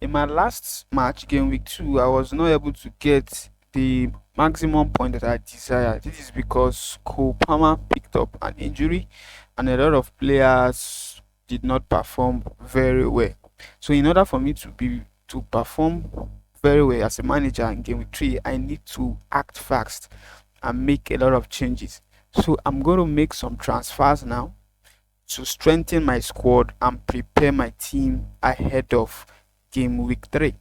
In my last match, game week 2, I was not able to get the maximum point that I desired. This is because Cole Palmer picked up an injury and a lot of players did not perform very well. So in order for me to perform very well as a manager in game week 3, I need to act fast and make a lot of changes. So I'm going to make some transfers now to strengthen my squad and prepare my team ahead of game week 3.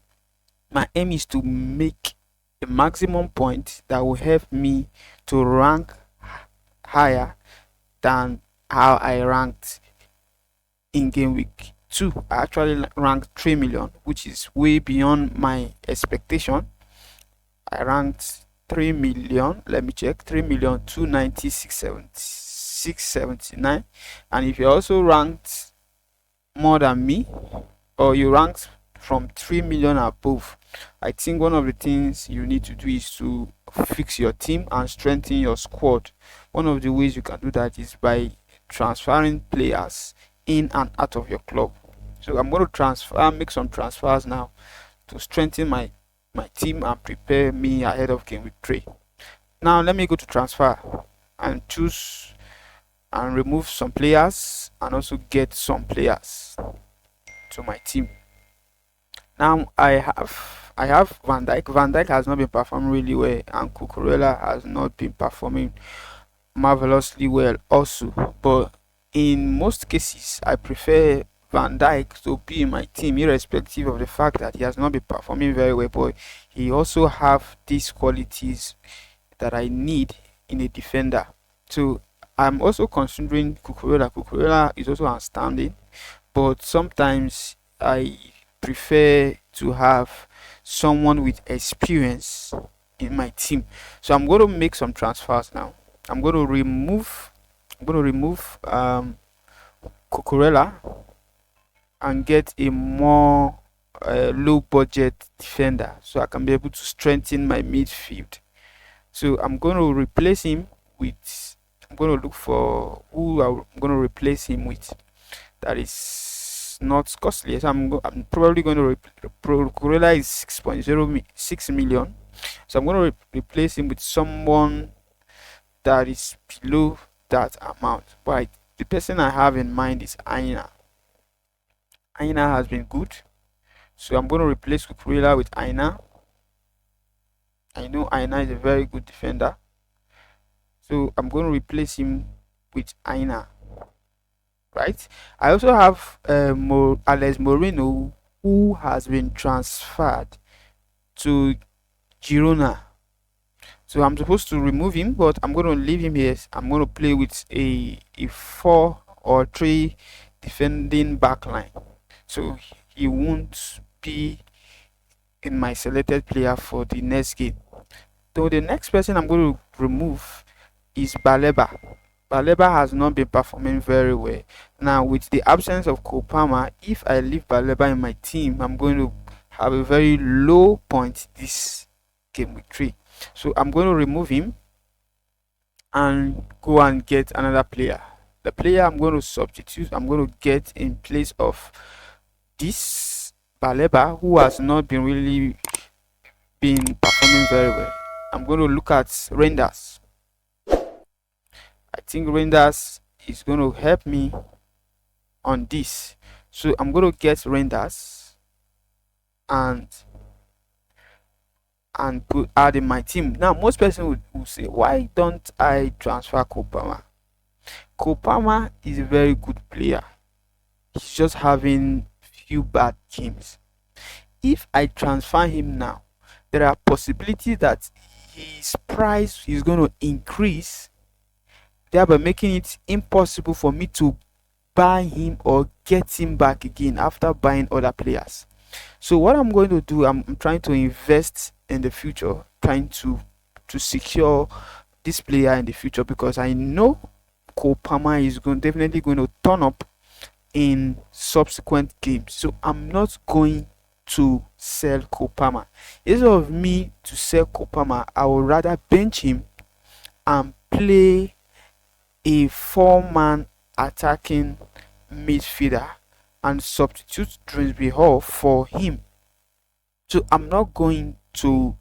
My aim is to make a maximum point that will help me to rank higher than how I ranked in game week 2. I actually ranked 3 million, which is way beyond my expectation. I ranked 3 million, let me check, 3,296,679. And if you also ranked more than me, or you ranked from 3 million above, I think one of the things you need to do is to fix your team and strengthen your squad. One of the ways you can do that is by transferring players in and out of your club. So I'm going to make some transfers now to strengthen my team and prepare me ahead of game week 3. Now let me go to transfer and choose and remove some players and also get some players to my team. Now I have Van Dijk. Van Dijk has not been performing really well, and Cucurella has not been performing marvelously well also. But in most cases, I prefer Van Dijk to be in my team, irrespective of the fact that he has not been performing very well. But he also have these qualities that I need in a defender. So I'm also considering Cucurella. Cucurella is also outstanding, but sometimes I prefer to have someone with experience in my team. So I'm going to make some transfers now. I'm going to remove Cucurella and get a more low budget defender, so I can be able to strengthen my midfield. So I'm going to replace him with, I'm going to look for who I'm going to replace him with that is not costly. So I'm probably going to Cucurella is 6.06 million, so I'm going to replace him with someone that is below that amount. But the person I have in mind is Aina. Aina has been good, so I'm going to replace Cucurella with Aina. I know Aina is a very good defender, so I'm going to replace him with Aina. Right. I also have Alex Moreno, who has been transferred to Girona. So I'm supposed to remove him, but I'm going to leave him here. I'm going to play with a 4 or 3 defending backline, so he won't be in my selected player for the next game. So the next person I'm going to remove is Baleba. Baleba has not been performing very well. Now, with the absence of Kopama, if I leave Baleba in my team, I'm going to have a very low point this game week 3. So I'm going to remove him and go and get another player. The player I'm going to substitute, I'm going to get in place of this Baleba, who has not been really been performing very well. I'm going to look at Renders. I think Renders is going to help me on this. So I'm going to get Renders and add in my team. Now most person would say, why don't I transfer Kopama? Kopama is a very good player. He's just having few bad games. If I transfer him now, there are possibilities that his price is going to increase, thereby making it impossible for me to buy him or get him back again after buying other players. So what I'm going to do, I'm trying to invest in the future, trying to secure this player in the future, because I know Kopama is definitely going to turn up in subsequent games. So I'm not going to sell Kopama. Instead of me to sell Kopama, I would rather bench him and play a 4-man attacking midfielder and substitute Drisby Hall for him. So I'm not going to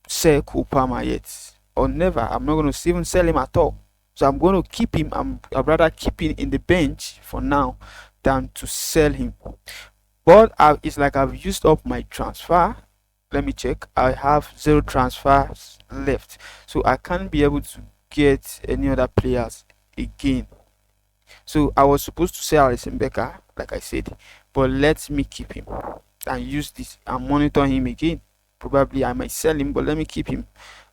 sell Kupama yet, or never. I'm not going to even sell him at all. So I'm going to keep him. I'd rather keep him in the bench for now than to sell him. But it's like I've used up my transfer. Let me check. I have 0 transfers left, so I can't be able to get any other players again. So I was supposed to sell Alisson Becker, like I said, but let me keep him and use this and monitor him again. Probably I might sell him, but let me keep him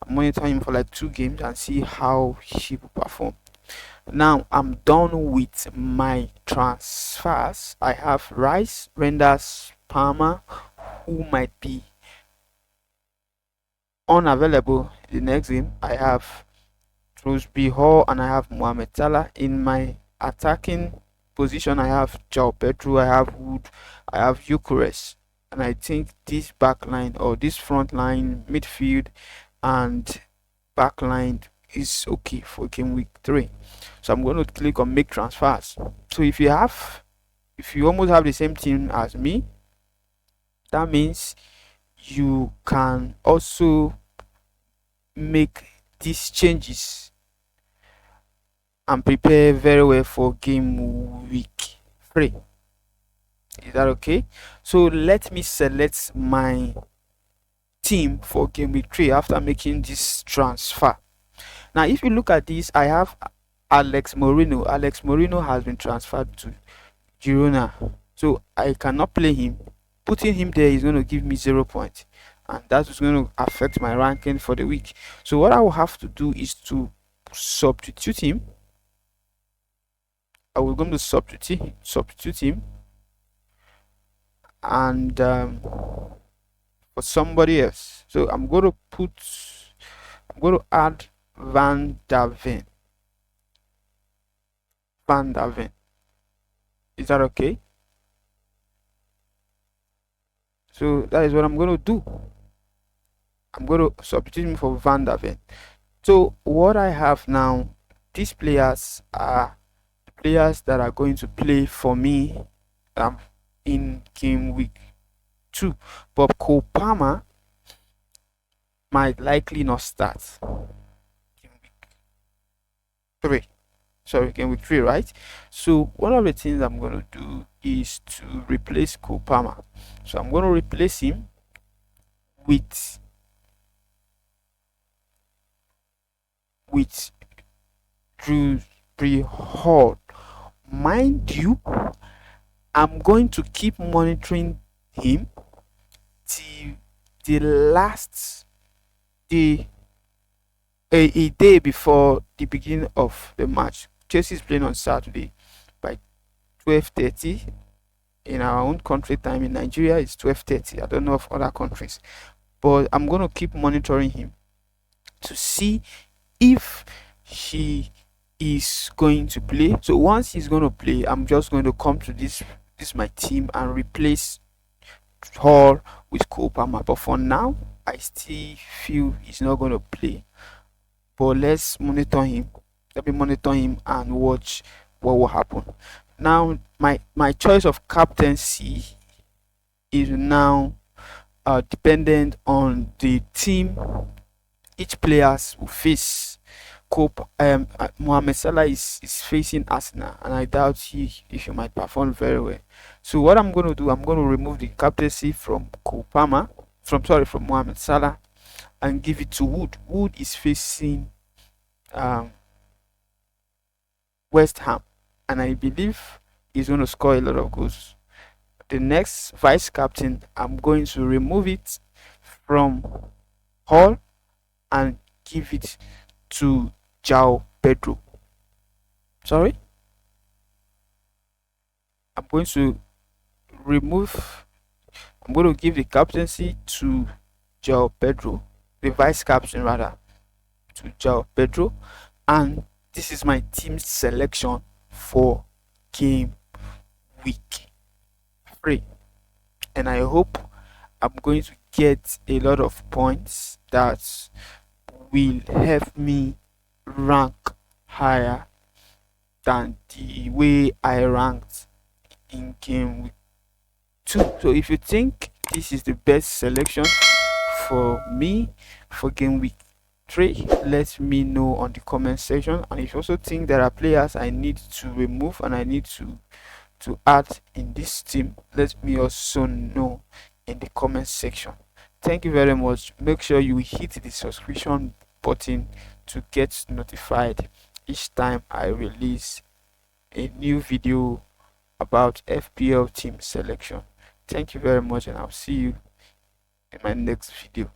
and monitor him for like 2 games and see how he will perform. Now I'm done with my transfers. I have Rice, Renders, Palmer, who might be unavailable the next game. I have Crosby Hall and I have Mohamed Salah. In my attacking position, I have Joao Pedro, I have Wood, I have Eucharist. And I think this back line or this front line, midfield, and back line is okay for game week 3. So I'm going to click on make transfers. So if you almost have the same team as me, that means you can also make these changes and prepare very well for game week 3. Is that okay? So let me select my team for game week 3 after making this transfer. Now if you look at this, I have Alex Moreno. Alex Moreno has been transferred to Girona, so I cannot play him. Putting him there is going to give me 0 points, and that is going to affect my ranking for the week. So what I will have to do is to substitute him. I will go to substitute him, and for somebody else. So I'm going to add Van der Ven. Is that okay? So that is what I'm going to do. I'm going to substitute him for Van der Ven. So what I have now, these players are players that are going to play for me in game week 2. But Cole Palmer might likely not start game week 3. Sorry, game week 3, right? So one of the things I'm going to do is to replace Cole Palmer. So I'm going to replace him with Drew Hall. Mind you, I'm going to keep monitoring him till the last day, a day before the beginning of the match. Chelsea is playing on Saturday by 12:30 in our own country time. In Nigeria, it's 12:30. I don't know of other countries, but I'm going to keep monitoring him to see if he is going to play. So once he's going to play, I'm just going to come to this my team and replace Hall with Cole Palmer. But for now, I still feel he's not going to play. But let's monitor him. Let me monitor him and watch what will happen. Now, my choice of captaincy is now dependent on the team each players will face. Mohamed Salah is facing Arsenal, and I doubt he might perform very well. So what I'm going to do, I'm going to remove the captaincy from from Mohamed Salah, and give it to Wood. Wood is facing West Ham, and I believe he's going to score a lot of goals. The next vice captain, I'm going to remove it from Hall and give it to Joao Pedro. Sorry, I'm going to give the captaincy to Joao Pedro, the vice captain rather, to Joao Pedro, and this is my team selection for game week 3. And I hope I'm going to get a lot of points that will help me rank higher than the way I ranked in game week 2. So if you think this is the best selection for me for game week 3. Let me know on the comment section, and if you also think there are players I need to remove and I need to add in this team, let me also know in the comment section. Thank you very much. Make sure you hit the subscription button to get notified each time I release a new video about FPL team selection. Thank you very much, and I'll see you in my next video.